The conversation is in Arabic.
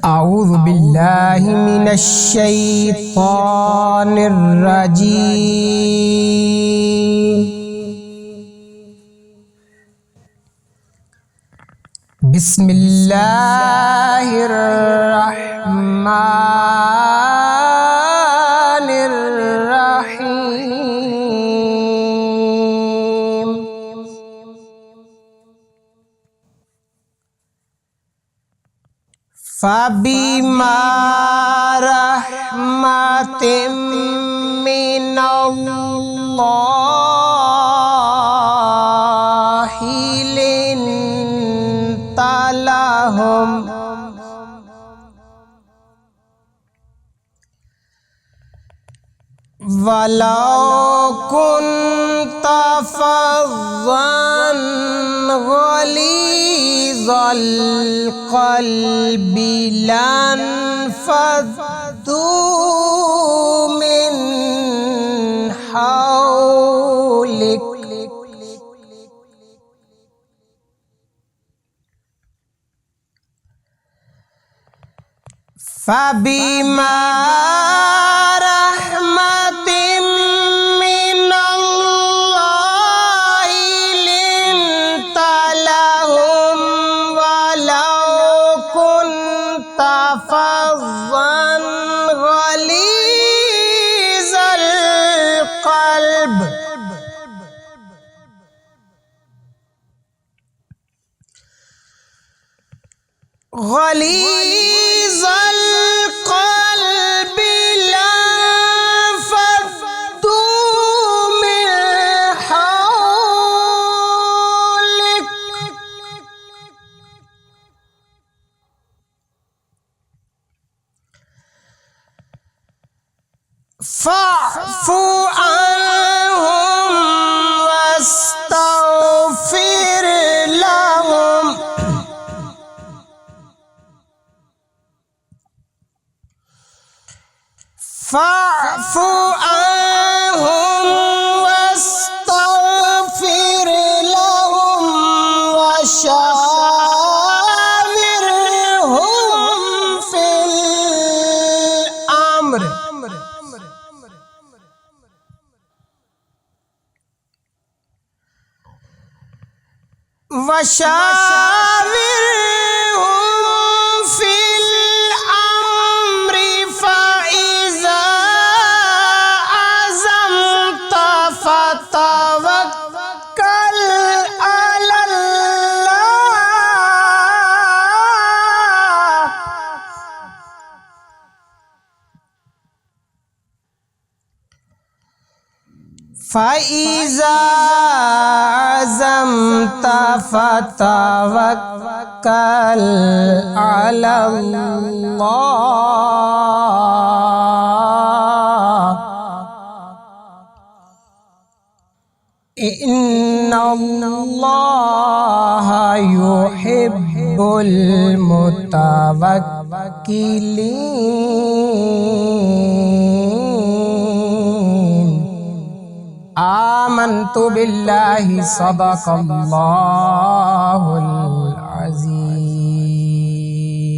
أعوذ بالله من الشيطان الرجيم. بسم الله الرحمن الرحيم. فبما رحمة من الله لنت لهم ولو كنت فظا غليظ القلب لانفضوا من حولك فبما رحمة من الله لنت لهم ولو كنت فظا غليظ القلب لانفضوا من حولك فاعف عنهم واستغفر لهم فاعف عنهم واستغفر لهم وشاورهم في الأمر فإذا عزمت فتوكل على الله فإذا عزمت فتوكل على الله إن الله يحب المتوكلين. آمنت بالله صدق الله